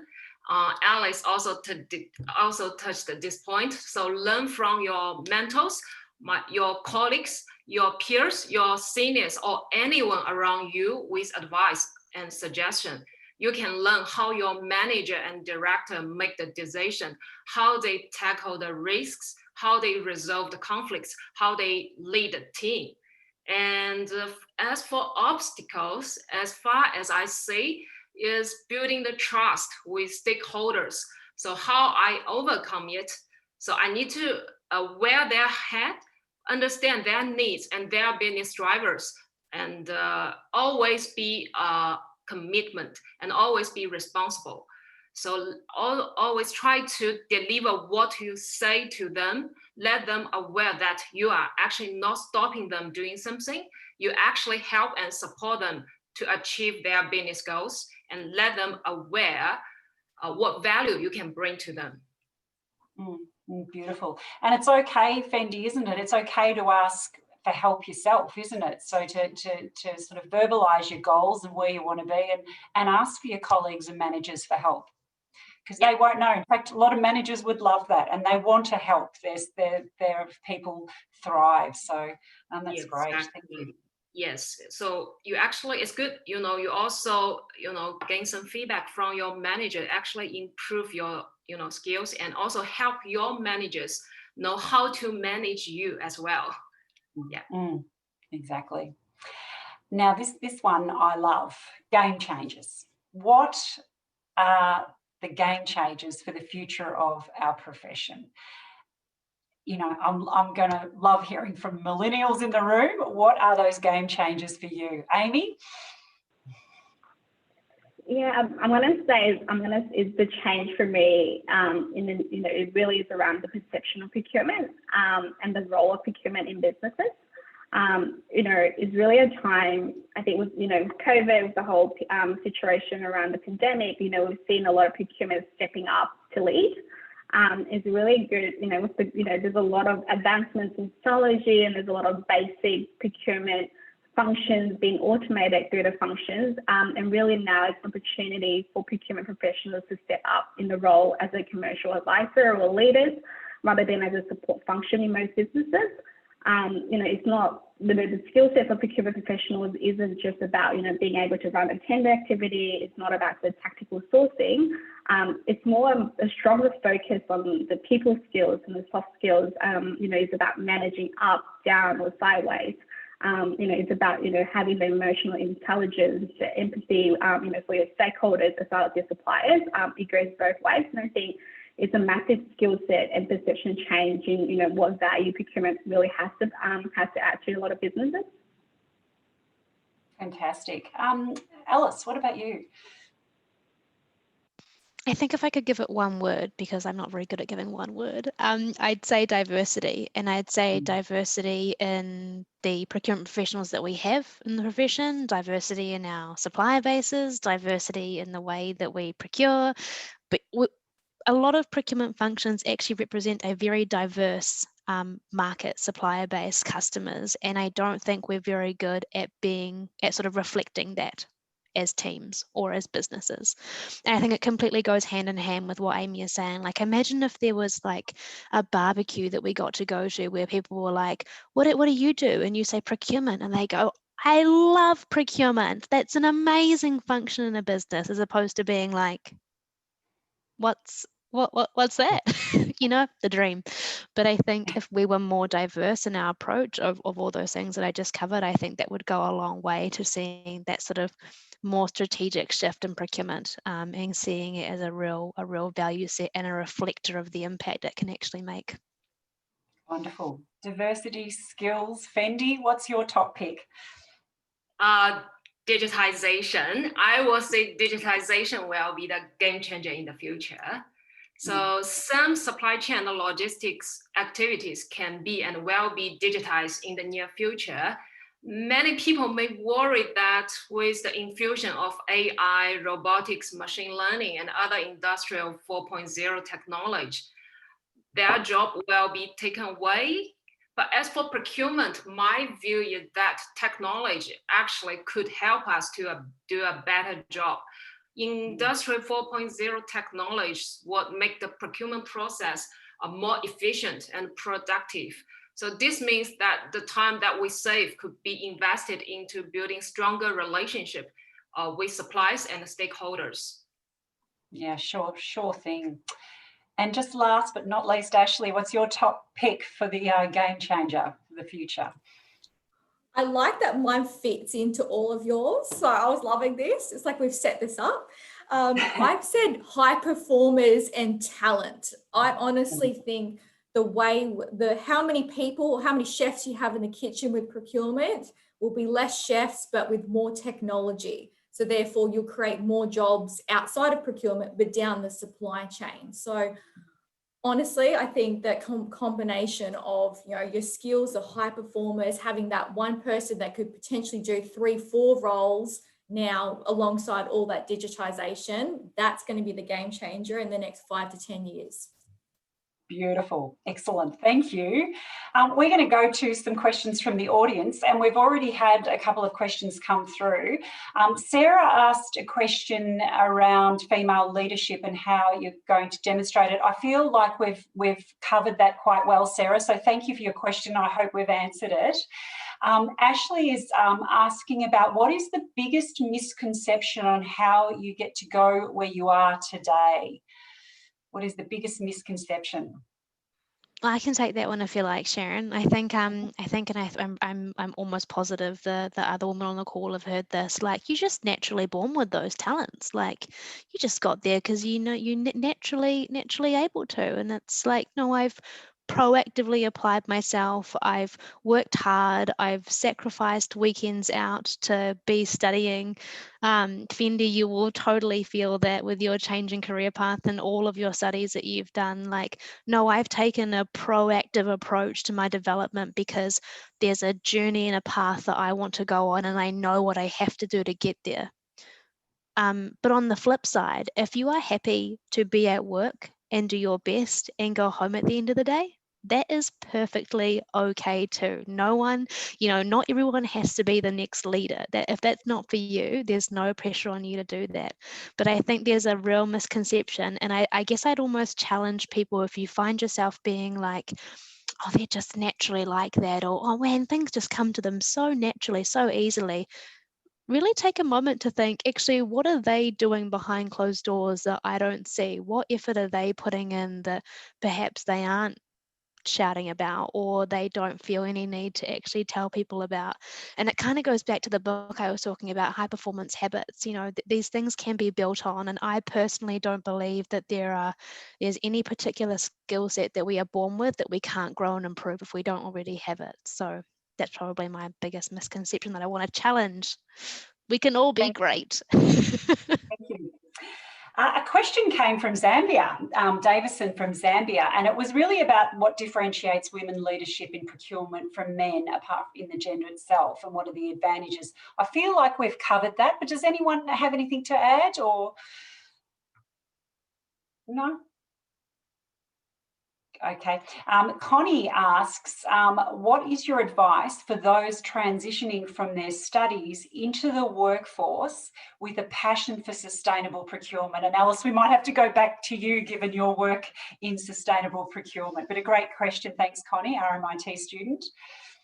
Alice also touched this point. So learn from your mentors, your colleagues, your peers, your seniors, or anyone around you with advice and suggestion. You can learn how your manager and director make the decision, how they tackle the risks, how they resolve the conflicts, how they lead the team. And as for obstacles, as far as I see, is building the trust with stakeholders. So how I overcome it. So I need to wear their hat, understand their needs and their business drivers, and always be commitment and always be responsible. So always try to deliver what you say to them, let them aware that you are actually not stopping them doing something. You actually help and support them to achieve their business goals, and let them aware what value you can bring to them. Beautiful. And it's okay, Fendi, isn't it? It's okay to ask for help yourself, isn't it? So to sort of verbalize your goals and where you want to be, and ask for your colleagues and managers for help, because they won't know. In fact, a lot of managers would love that, and they want to help their people thrive. So that's great. Exactly. Thank you. Yes, so you actually, it's good, you know, you also, you know, gain some feedback from your manager, actually improve your, you know, skills, and also help your managers know how to manage you as well. Yeah. Exactly. Now this one I love, game changers. What are the game changers for the future of our profession? You know, I'm going to love hearing from millennials in the room. What are those game changers for you, Amy? Yeah, I'm going to say is the change for me. It really is around the perception of procurement and the role of procurement in businesses. It's really a time, I think, with COVID, with the whole situation around the pandemic. We've seen a lot of procurement stepping up to lead. It's really good. There's a lot of advancements in technology, and there's a lot of basic procurement functions being automated through the functions, and really now it's an opportunity for procurement professionals to step up in the role as a commercial advisor or leaders, rather than as a support function in most businesses. It's not the skill set for procurement professionals isn't just about being able to run a tender activity. It's not about the tactical sourcing. It's more a stronger focus on the people skills and the soft skills. It's about managing up, down, or sideways. It's about having the emotional intelligence, the empathy, for your stakeholders as well as your suppliers. It goes both ways, and I think it's a massive skill set and perception change in what value procurement really has to add to a lot of businesses. Fantastic. Alice, what about you? I think if I could give it one word, because I'm not very good at giving one word, I'd say diversity. And I'd say diversity in the procurement professionals that we have in the profession, diversity in our supplier bases, diversity in the way that we procure. But a lot of procurement functions actually represent a very diverse market, supplier base, customers, and I don't think we're very good at sort of reflecting that as teams or as businesses. And I think it completely goes hand in hand with what Amy is saying. Like, imagine if there was like a barbecue that we got to go to where people were like, what do you do? And you say procurement, and they go, I love procurement. That's an amazing function in a business, as opposed to being like, what's that? You know, the dream. But I think if we were more diverse in our approach of all those things that I just covered, I think that would go a long way to seeing that sort of more strategic shift in procurement, and seeing it as a real value set and a reflector of the impact it can actually make. Wonderful. Diversity, skills. Fendi, what's your top pick? Digitization. I will say digitization will be the game changer in the future. So some supply chain and logistics activities can be and will be digitized in the near future. Many people may worry that with the infusion of AI, robotics, machine learning, and other industrial 4.0 technology, their job will be taken away. But as for procurement, my view is that technology actually could help us to do a better job. Industrial 4.0 technologies would make the procurement process more efficient and productive. So this means that the time that we save could be invested into building stronger relationship with suppliers and stakeholders. Yeah, sure thing. And just last but not least, Ashleigh, what's your top pick for the game changer for the future? I like that mine fits into all of yours. So I was loving this. It's like we've set this up. I've said high performers and talent. I honestly think how many people, how many chefs you have in the kitchen with procurement will be less chefs, but with more technology. So therefore you'll create more jobs outside of procurement, but down the supply chain. So honestly, I think that combination of, you know, your skills, the high performers, having that one person that could potentially do 3-4 roles now alongside all that digitization, that's going to be the game changer in the next 5 to 10 years. Beautiful. Excellent. Thank you. We're going to go to some questions from the audience, and we've already had a couple of questions come through. Sarah asked a question around female leadership and how you're going to demonstrate it. I feel like we've covered that quite well, Sarah, so thank you for your question. I hope we've answered it. Ashleigh is asking about what is the biggest misconception on how you get to go where you are today? What is the biggest misconception? I can take that one if you like, Sharon. I think, and I'm almost positive the other women on the call have heard this. Like, you're just naturally born with those talents. Like, you just got there because you know you naturally able to. And it's like, no, I've proactively applied myself. I've worked hard. I've sacrificed weekends out to be studying. Fendi, you will totally feel that with your changing career path and all of your studies that you've done. Like, no, I've taken a proactive approach to my development because there's a journey and a path that I want to go on, and I know what I have to do to get there. But on the flip side, if you are happy to be at work and do your best and go home at the end of the day, that is perfectly okay too. No one, not everyone has to be the next leader. That if that's not for you, there's no pressure on you to do that. But I think there's a real misconception, and I guess I'd almost challenge people if you find yourself being like, oh, they're just naturally like that, or oh man, things just come to them so naturally, so easily. Really take a moment to think, actually, what are they doing behind closed doors that I don't see? What effort are they putting in that perhaps they aren't shouting about, or they don't feel any need to actually tell people about? And it kind of goes back to the book I was talking about, High Performance Habits. These things can be built on, and I personally don't believe that there's any particular skill set that we are born with that we can't grow and improve if we don't already have it. So that's probably my biggest misconception that I want to challenge. We can all be great. Thank you. A question came from Zambia, Davison from Zambia, and it was really about what differentiates women leadership in procurement from men, apart in the gender itself, and what are the advantages. I feel like we've covered that, but does anyone have anything to add, or no? Okay. Connie asks, what is your advice for those transitioning from their studies into the workforce with a passion for sustainable procurement? And Alice, we might have to go back to you given your work in sustainable procurement, but a great question. Thanks, Connie, RMIT student.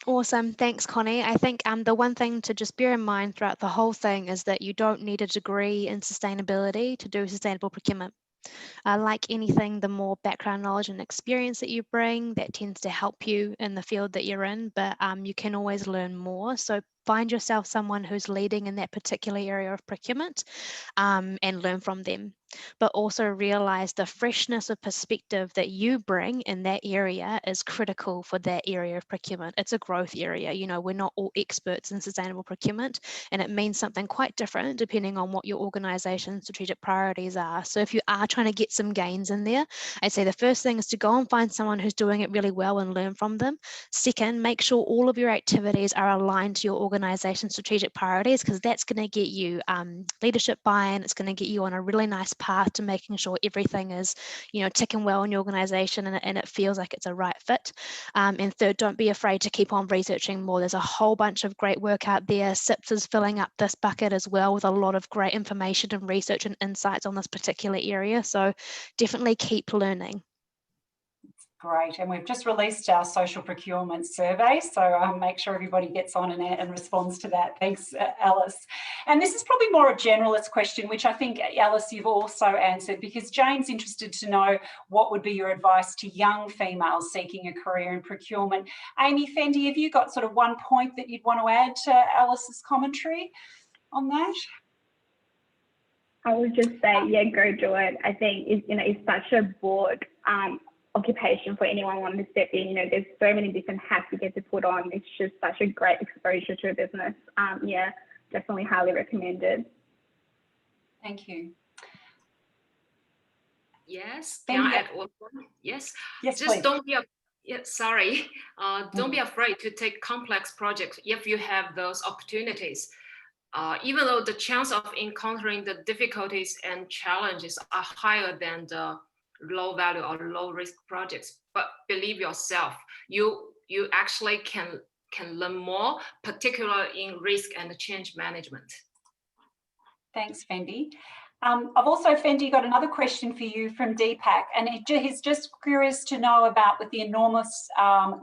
Awesome. Thanks, Connie. I think the one thing to just bear in mind throughout the whole thing is that you don't need a degree in sustainability to do sustainable procurement. Like anything, the more background knowledge and experience that you bring, that tends to help you in the field that you're in, but you can always learn more. So find yourself someone who's leading in that particular area of procurement and learn from them. But also realize the freshness of perspective that you bring in that area is critical for that area of procurement. It's a growth area. You know, we're not all experts in sustainable procurement, and it means something quite different depending on what your organization's strategic priorities are. So if you are trying to get some gains in there, I'd say the first thing is to go and find someone who's doing it really well and learn from them. Second, make sure all of your activities are aligned to your organization's strategic priorities, because that's going to get you leadership buy-in. It's going to get you on a really nice path to making sure everything is, you know, ticking well in your organization and it feels like it's a right fit. And third, don't be afraid to keep on researching more. There's a whole bunch of great work out there. CIPS is filling up this bucket as well with a lot of great information and research and insights on this particular area. So definitely keep learning. Great, and we've just released our social procurement survey, so make sure everybody gets on and responds to that. Thanks, Alice. And this is probably more a generalist question, which I think, Alice, you've also answered, because Jane's interested to know what would be your advice to young females seeking a career in procurement. Amy, Fendi, have you got sort of one point that you'd want to add to Alice's commentary on that? I would just say, yeah, go do it. I think it's such a broad occupation for anyone wanting to step in. You know, there's so many different hats you get to put on. It's just such a great exposure to a business. Yeah, definitely highly recommended. Thank you. Yes, can I add one? Yes. Yes, just please. Don't be don't be afraid to take complex projects if you have those opportunities. Even though the chance of encountering the difficulties and challenges are higher than the low value or low risk projects, but believe yourself, you actually can learn more, particularly in risk and change management. Thanks, Fendi. I've also, Fendi, got another question for you from Deepak, and he's just curious to know about, with the enormous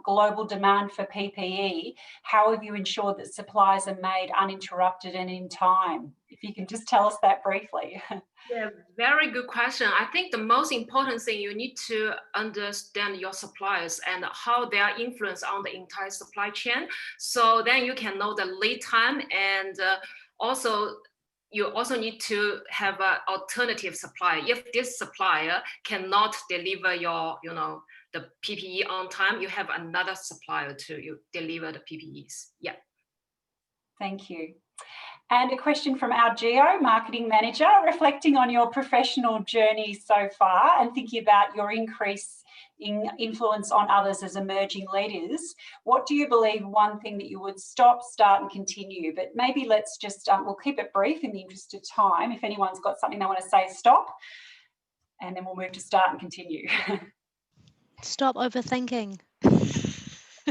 global demand for PPE, how have you ensured that supplies are made uninterrupted and in time? If you can just tell us that briefly. Yeah, very good question. I think the most important thing, you need to understand your suppliers and how they are influenced on the entire supply chain. So then you can know the lead time, and you also need to have an alternative supplier. If this supplier cannot deliver the PPE on time, you have another supplier to deliver the PPEs. Yeah. Thank you. And a question from our Geo, marketing manager, reflecting on your professional journey so far and thinking about your increase in influence on others as emerging leaders. What do you believe one thing that you would stop, start and continue? But maybe let's just, we'll keep it brief in the interest of time. If anyone's got something they want to say, stop, and then we'll move to start and continue. Stop overthinking.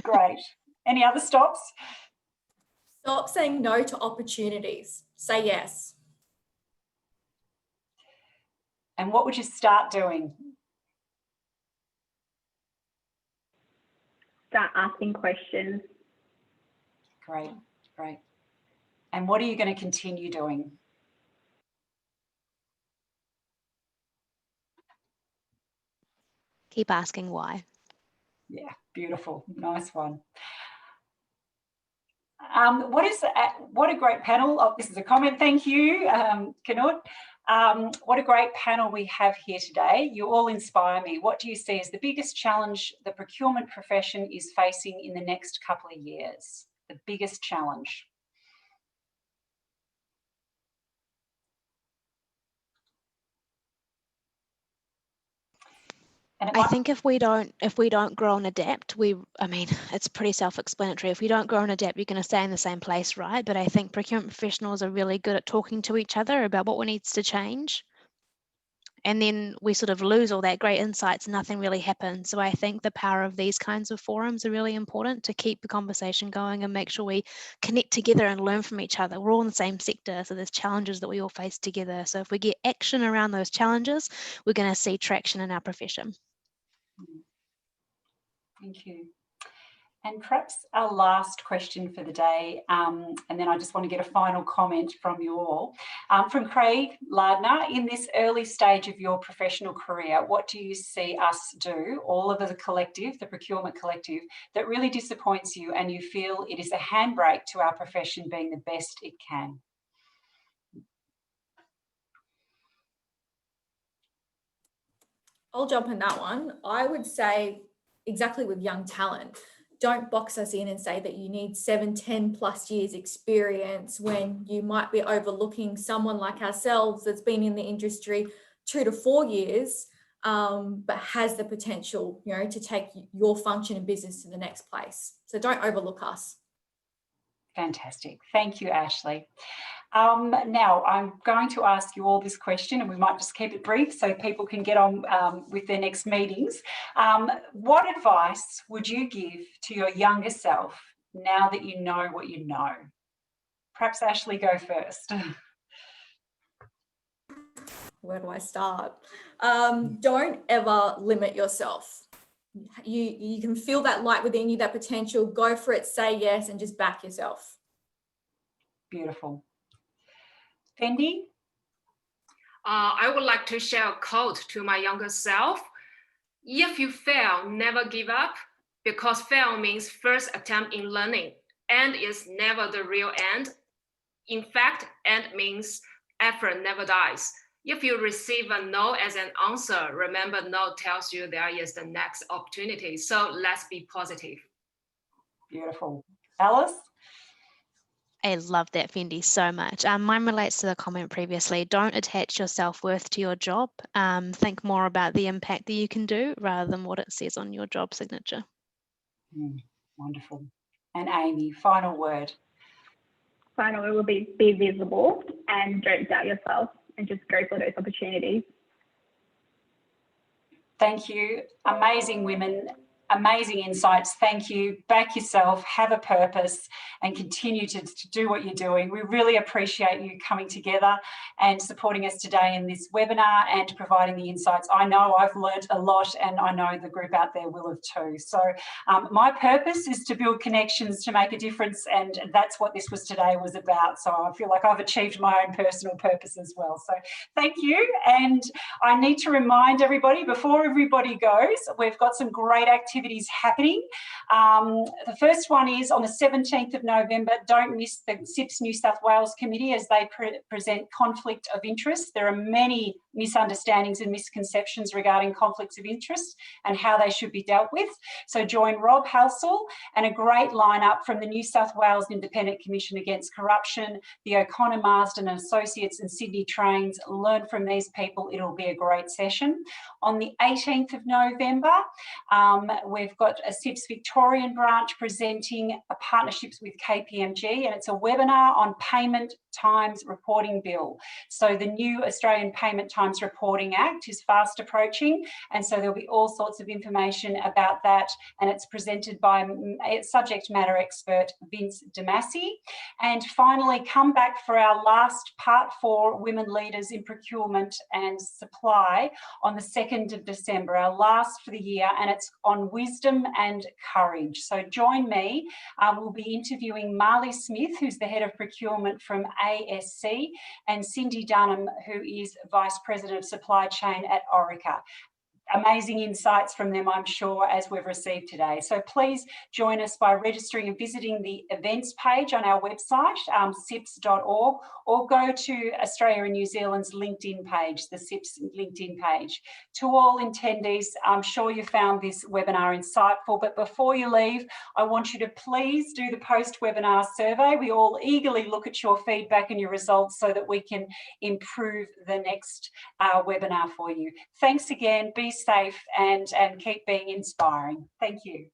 Great. Any other stops? Stop saying no to opportunities. Say yes. And what would you start doing? Start asking questions. Great, great. And what are you going to continue doing? Keep asking why. Yeah, beautiful. Nice one. What a great panel. Oh, this is a comment. Thank you, Knut. What a great panel we have here today. You all inspire me. What do you see as the biggest challenge the procurement profession is facing in the next couple of years? The biggest challenge? I think if we don't grow and adapt, it's pretty self-explanatory. If we don't grow and adapt, you're going to stay in the same place, right? But I think procurement professionals are really good at talking to each other about what needs to change. And then we sort of lose all that great insights and nothing really happens. So I think the power of these kinds of forums are really important to keep the conversation going and make sure we connect together and learn from each other. We're all in the same sector, so there's challenges that we all face together. So if we get action around those challenges, we're going to see traction in our profession. Thank you. And perhaps our last question for the day, and then I just want to get a final comment from you all. From Craig Lardner, in this early stage of your professional career, what do you see us do, all of the collective, the procurement collective, that really disappoints you and you feel it is a handbrake to our profession being the best it can? I'll jump in that one. I would say exactly with young talent, don't box us in and say that you need 7, 10 plus years experience when you might be overlooking someone like ourselves that's been in the industry 2 to 4 years, but has the potential, you know, to take your function and business to the next place. So don't overlook us. Fantastic. Thank you, Ashleigh. Now, I'm going to ask you all this question, and we might just keep it brief so people can get on with their next meetings. What advice would you give to your younger self now that you know what you know? Perhaps Ashleigh, go first. Where do I start? Don't ever limit yourself. You can feel that light within you, that potential. Go for it, say yes, and just back yourself. Beautiful. Fendi? I would like to share a quote to my younger self. If you fail, never give up, because fail means first attempt in learning and is never the real end. In fact, end means effort never dies. If you receive a no as an answer, remember no tells you there is the next opportunity. So let's be positive. Beautiful. Alice? I love that, Fendi, so much. Mine relates to the comment previously. Don't attach your self-worth to your job. Think more about the impact that you can do rather than what it says on your job signature. Wonderful. And Amy, final word. Final word will be visible and don't doubt yourself and just go for those opportunities. Thank you. Amazing women. Amazing insights. Thank you. Back yourself, have a purpose, and continue to do what you're doing. We really appreciate you coming together and supporting us today in this webinar and providing the insights. I know I've learned a lot, and I know the group out there will have too. So my purpose is to build connections to make a difference, and that's what this today was about. So I feel like I've achieved my own personal purpose as well. So thank you. And I need to remind everybody, before everybody goes, we've got some great activities happening. The first one is on the 17th of November. Don't miss the CIPS New South Wales Committee as they present conflict of interest. There are many misunderstandings and misconceptions regarding conflicts of interest and how they should be dealt with. So join Rob Halsall and a great lineup from the New South Wales Independent Commission Against Corruption, the O'Connor Marsden and Associates and Sydney Trains. Learn from these people. It'll be a great session. On the 18th of November, we've got a CIPS Victorian branch presenting a partnerships with KPMG, and it's a webinar on Payment Times Reporting Bill. So the new Australian Payment Times Reporting Act is fast approaching, and so there'll be all sorts of information about that, and it's presented by subject matter expert Vince Damassi. And finally, come back for our last part for women leaders in procurement and supply on the 2nd of December, our last for the year, and it's on wisdom and courage. So join me. We'll be interviewing Marley Smith, who's the head of procurement from ASC, and Cindy Dunham, who is Vice President of Supply Chain at Orica. Amazing insights from them, I'm sure, as we've received today. So please join us by registering and visiting the events page on our website, cips.org, or go to Australia and New Zealand's LinkedIn page, the CIPS LinkedIn page. To all attendees, I'm sure you found this webinar insightful, but before you leave, I want you to please do the post-webinar survey. We all eagerly look at your feedback and your results so that we can improve the next webinar for you. Thanks again. Be safe and keep being inspiring. Thank you.